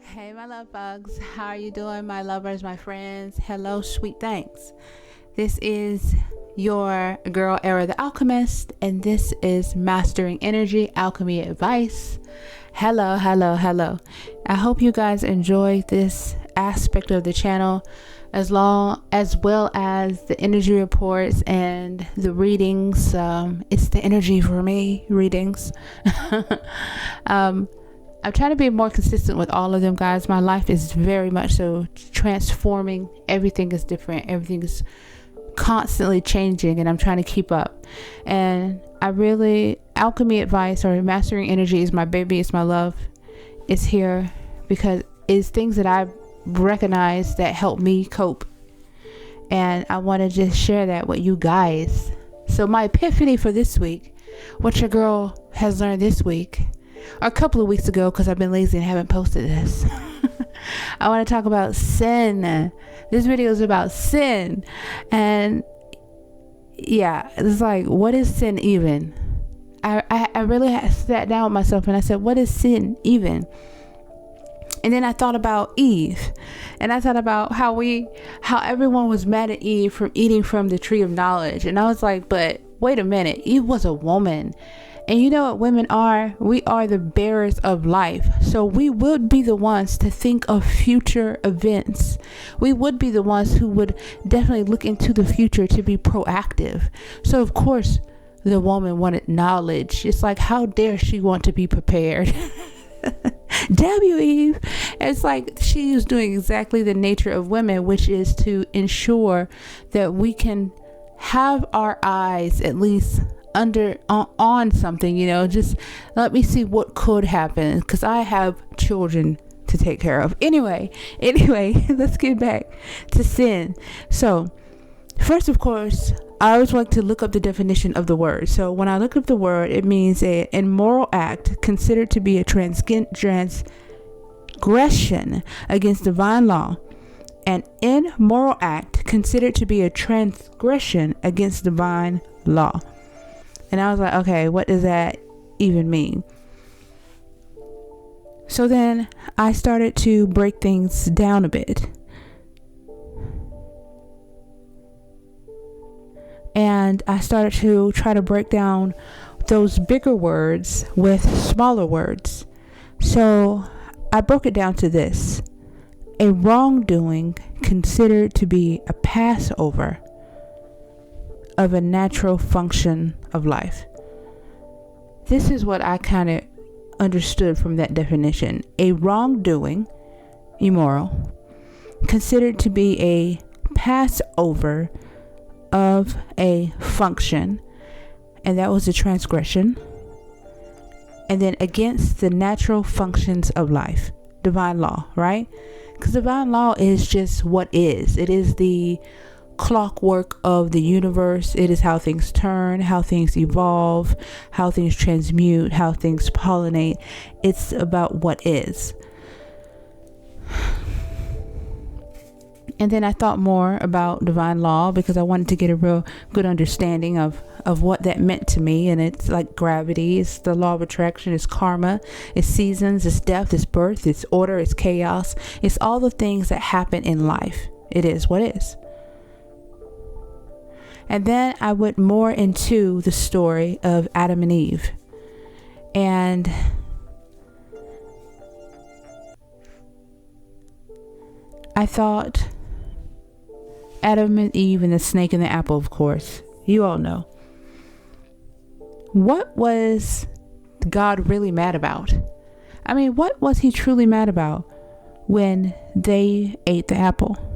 Hey, my love bugs. How are you doing, my lovers, my friends? Hello, sweet thanks. This is your girl, Era the Alchemist, and this is Mastering Energy Alchemy Advice. Hello. I hope you guys enjoy this aspect of the channel as well as the energy reports and the readings. It's the energy for me, readings. I'm trying to be more consistent with all of them, guys. My life is very much so transforming. Everything is different. Everything is constantly changing, and I'm trying to keep up. And Alchemy Advice or Mastering Energy is my baby. It's my love. It's here because it's things that I recognize that help me cope. And I want to just share that with you guys. So my epiphany for this week, what your girl has learned this week, or a couple of weeks ago, because I've been lazy and haven't posted this. I want to talk about sin. This video is about sin. And yeah, it's like, what is sin even? I really sat down with myself and I said, what is sin even? And then I thought about Eve, and I thought about how everyone was mad at Eve for eating from the tree of knowledge. And I was like, but wait a minute, Eve was a woman. And you know what women are? We are the bearers of life. So we would be the ones to think of future events. We would be the ones who would definitely look into the future to be proactive. So of course, the woman wanted knowledge. It's like, how dare she want to be prepared? W Eve. It's like she is doing exactly the nature of women, which is to ensure that we can have our eyes at least on something, just let me see what could happen, because I have children to take care of. Anyway, let's get back to sin. So first, of course, I always like to look up the definition of the word. So when I look up the word, it means an immoral act considered to be a transgression against divine law. An immoral act considered to be a transgression against divine law. And I was like, okay, what does that even mean? So then I started to break things down a bit. And I started to try to break down those bigger words with smaller words. So I broke it down to this: a wrongdoing considered to be a passover of a natural function of life. This is what I kind of understood from that definition. A wrongdoing, immoral, considered to be a passover of a function, and that was a transgression, and then against the natural functions of life, divine law, right? Because divine law is just what is. It is the clockwork of the universe. It is how things turn, how things evolve, how things transmute, how things pollinate. It's about what is. And then I thought more about divine law because I wanted to get a real good understanding of what that meant to me. And it's like gravity, it's the law of attraction, it's karma, it's seasons, it's death, it's birth, it's order, it's chaos. It's all the things that happen in life. It is what is. And then I went more into the story of Adam and Eve. And I thought Adam and Eve and the snake and the apple, of course. You all know. What was God really mad about? I mean, what was he truly mad about when they ate the apple?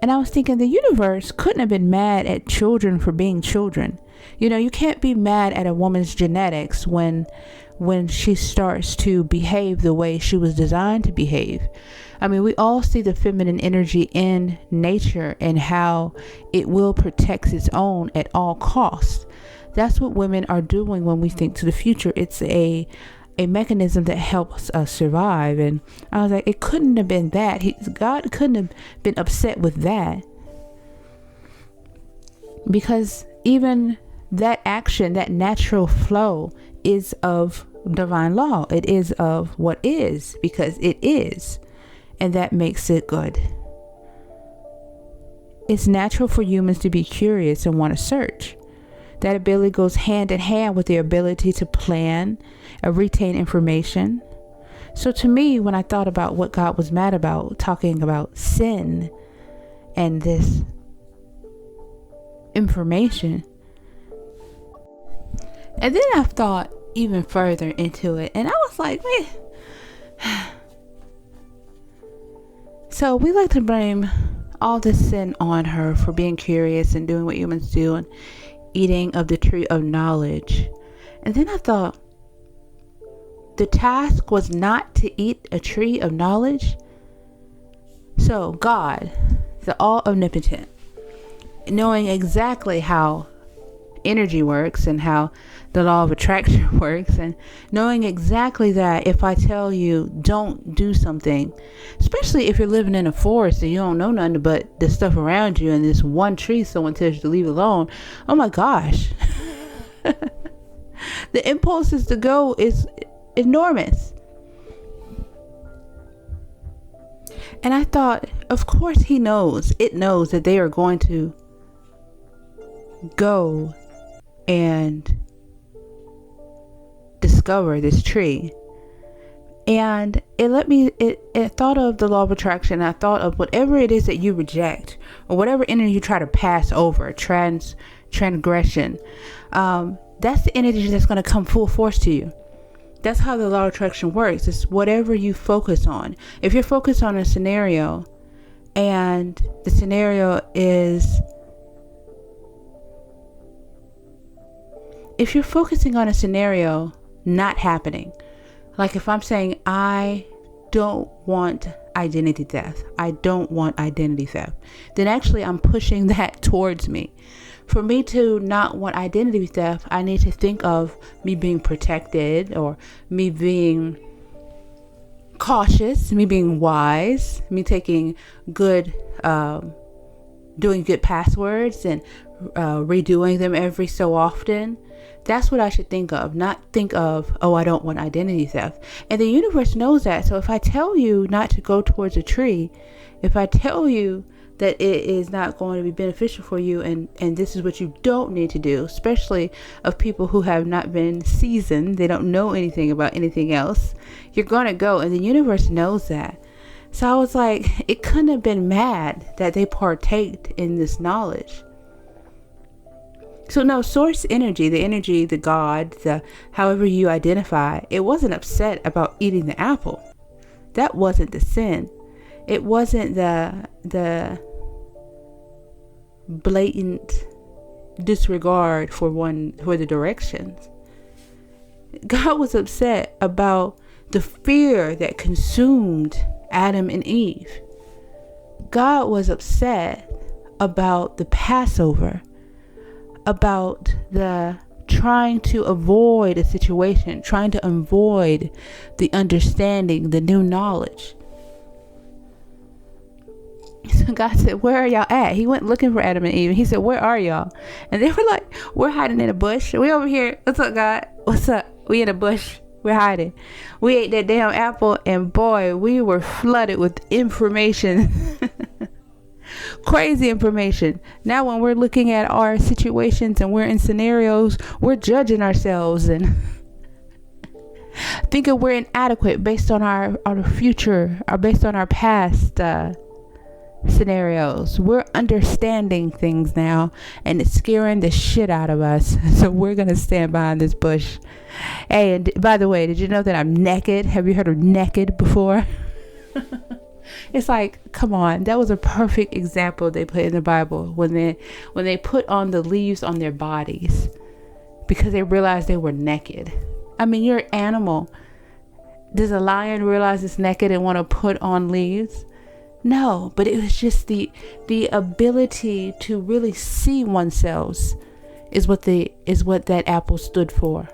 And I was thinking the universe couldn't have been mad at children for being children. You can't be mad at a woman's genetics when she starts to behave the way she was designed to behave. I mean, we all see the feminine energy in nature and how it will protect its own at all costs. That's what women are doing when we think to the future. It's a mechanism that helps us survive. And I was like, it couldn't have been that. God couldn't have been upset with that, because even that action, that natural flow, is of divine law. It is of what is, because it is, and that makes it good. It's natural for humans to be curious and want to search. That ability goes hand in hand with the ability to plan and retain information. So to me, when I thought about what God was mad about, talking about sin and this information, and then I thought even further into it, and I was like, man. So we like to blame all this sin on her for being curious and doing what humans do and eating of the tree of knowledge. And then I thought, the task was not to eat a tree of knowledge. So God, the all omnipotent, knowing exactly how energy works and how the law of attraction works, and knowing exactly that if I tell you don't do something, especially if you're living in a forest and you don't know nothing but the stuff around you and this one tree someone tells you to leave alone, oh my gosh. The impulses to go is enormous. And I thought, of course it knows that they are going to go and discover this tree. And it thought of the law of attraction. I thought of whatever it is that you reject, or whatever energy you try to pass over, transgression, that's the energy that's going to come full force to you. That's how the law of attraction works. It's whatever you focus on. If you're focused on a scenario, and the scenario is, if you're focusing on a scenario not happening, like if I'm saying, I don't want identity theft, then actually I'm pushing that towards me. For me to not want identity theft, I need to think of me being protected, or me being cautious, me being wise, me taking good, doing good passwords and redoing them every so often. That's what I should think of, not think of, oh, I don't want identity theft. And the universe knows that. So if I tell you not to go towards a tree, if I tell you that it is not going to be beneficial for you, and this is what you don't need to do, especially of people who have not been seasoned, they don't know anything about anything else, you're going to go, and the universe knows that. So I was like, it couldn't have been mad that they partaked in this knowledge. So no, source energy, the God, the however you identify, it wasn't upset about eating the apple. That wasn't the sin. It wasn't the blatant disregard for the directions. God was upset about the fear that consumed Adam and Eve. God was upset about the Passover, about the trying to avoid a situation, trying to avoid the understanding, the new knowledge. So God said, where are y'all at? He went looking for Adam and Eve. He said, where are y'all? And they were like, we're hiding in a bush. We over here. What's up, God? What's up? We in a bush. We're hiding. We ate that damn apple, and boy, we were flooded with information. Crazy information. Now when we're looking at our situations and we're in scenarios, we're judging ourselves and thinking we're inadequate based on our future, or based on our past scenarios. We're understanding things now, and it's scaring the shit out of us. So we're gonna stand behind this bush. Hey, and by the way, did you know that I'm naked? Have you heard of naked before? It's like, come on, that was a perfect example they put in the Bible when they put on the leaves on their bodies because they realized they were naked. I mean, you're an animal. Does a lion realize it's naked and want to put on leaves? No, but it was just the ability to really see oneself is what that apple stood for.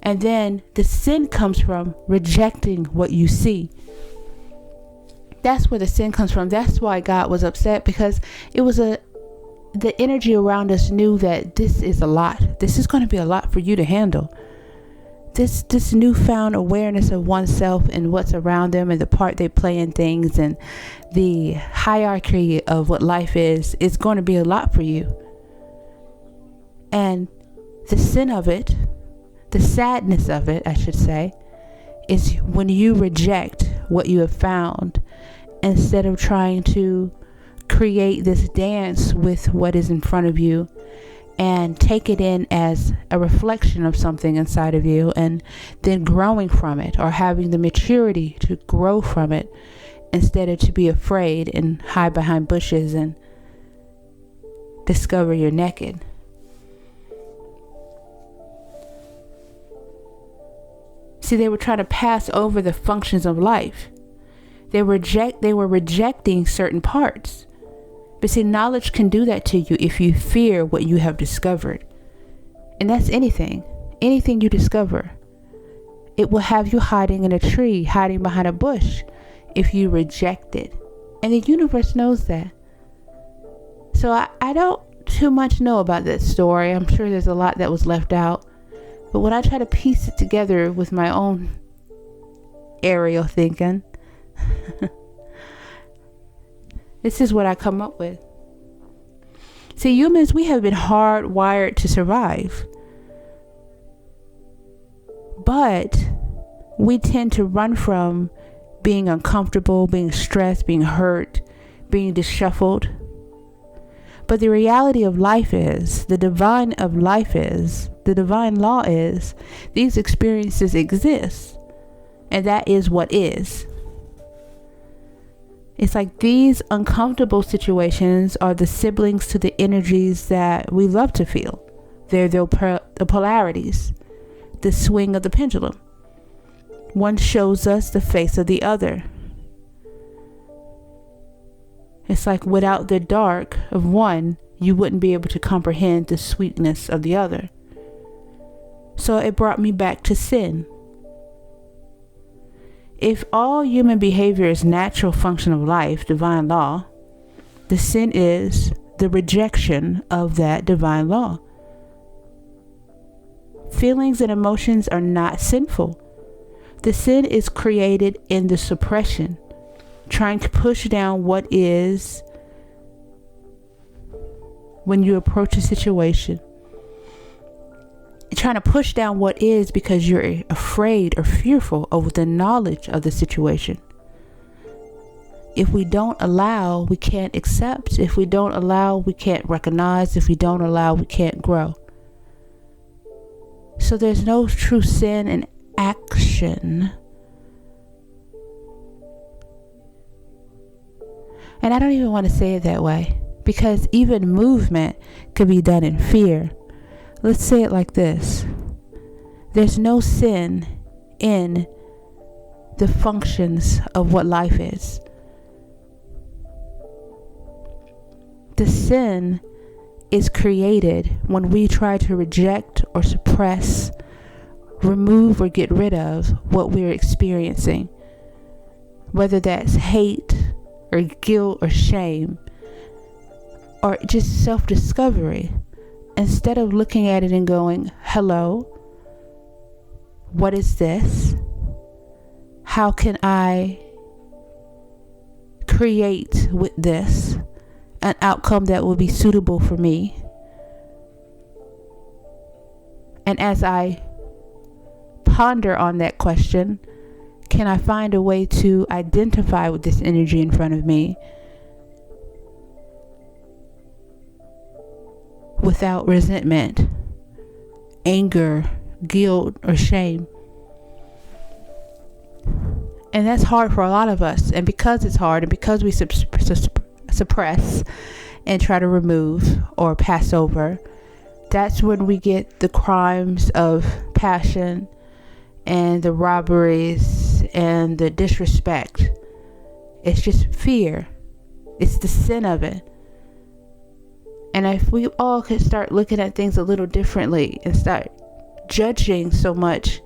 And then the sin comes from rejecting what you see. That's where the sin comes from. That's why God was upset, because it was the energy around us knew that this is a lot. This is going to be a lot for you to handle. this newfound awareness of oneself and what's around them and the part they play in things and the hierarchy of what life is going to be a lot for you. And the sin of it, the sadness of it, I should say, is when you reject what you have found instead of trying to create this dance with what is in front of you and take it in as a reflection of something inside of you, and then growing from it or having the maturity to grow from it instead of to be afraid and hide behind bushes and discover you're naked. See, they were trying to pass over the functions of life. They were rejecting certain parts. But see, knowledge can do that to you if you fear what you have discovered. And that's anything you discover. It will have you hiding in a tree, hiding behind a bush if you reject it. And the universe knows that. So I don't too much know about that story. I'm sure there's a lot that was left out. But when I try to piece it together with my own aerial thinking, this is what I come up with. See, humans, we have been hardwired to survive. But we tend to run from being uncomfortable, being stressed, being hurt, being disshuffled. But the reality of life is, the divine law is, these experiences exist. And that is what is. It's like these uncomfortable situations are the siblings to the energies that we love to feel. They're the polarities, the swing of the pendulum. One shows us the face of the other. It's like without the dark of one, you wouldn't be able to comprehend the sweetness of the other. So it brought me back to sin. If all human behavior is natural function of life, divine law, the sin is the rejection of that divine law. Feelings and emotions are not sinful. The sin is created in the suppression, trying to push down what is when you approach a situation. Trying to push down what is because you're afraid or fearful of the knowledge of the situation. If we don't allow, we can't accept. If we don't allow, we can't recognize. If we don't allow, we can't grow. So there's no true sin in action. And I don't even want to say it that way, because even movement could be done in fear. Let's say it like this. There's no sin in the functions of what life is. The sin is created when we try to reject or suppress, remove or get rid of what we're experiencing. Whether that's hate or guilt or shame or just self-discovery. Instead of looking at it and going, hello, what is this? How can I create with this an outcome that will be suitable for me? And as I ponder on that question, can I find a way to identify with this energy in front of me without resentment, anger, guilt, or shame? And that's hard for a lot of us. And because it's hard, and because we suppress and try to remove or pass over, that's when we get the crimes of passion and the robberies and the disrespect. It's just fear. It's the sin of it. And if we all could start looking at things a little differently and start judging so much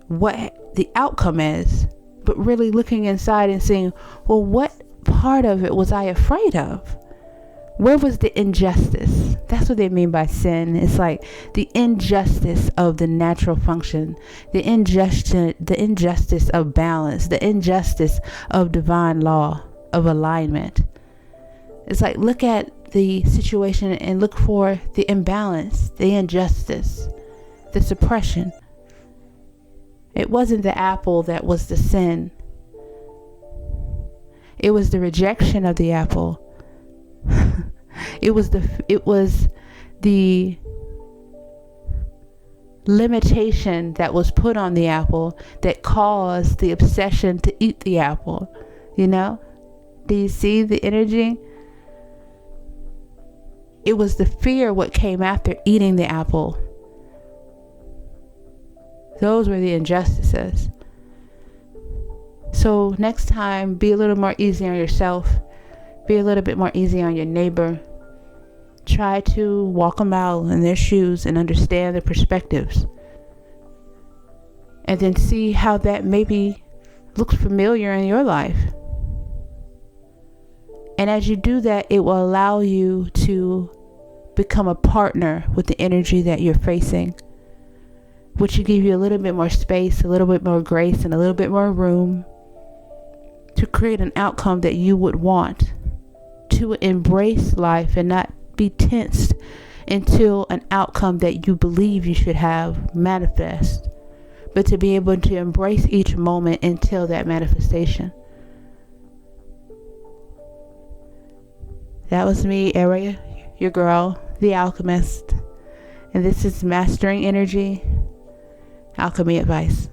what the outcome is, but really looking inside and saying, well, what part of it was I afraid of? Where was the injustice? That's what they mean by sin. It's like the injustice of the natural function, the injustice of balance, the injustice of divine law, of alignment. It's like, look at the situation and look for the imbalance, the injustice, the suppression. It wasn't the apple that was the sin. It was the rejection of the apple. It was the limitation that was put on the apple that caused the obsession to eat the apple. You know? Do you see the energy? It was the fear what came after eating the apple. Those were the injustices. So next time, be a little more easy on yourself. Be a little bit more easy on your neighbor. Try to walk them out in their shoes and understand their perspectives. And then see how that maybe looks familiar in your life. And as you do that, it will allow you to become a partner with the energy that you're facing, which will give you a little bit more space, a little bit more grace, and a little bit more room to create an outcome that you would want, to embrace life and not be tensed until an outcome that you believe you should have manifest, but to be able to embrace each moment until that manifestation. That was me, Aria, your girl, the alchemist, and this is Mastering Energy Alchemy Advice.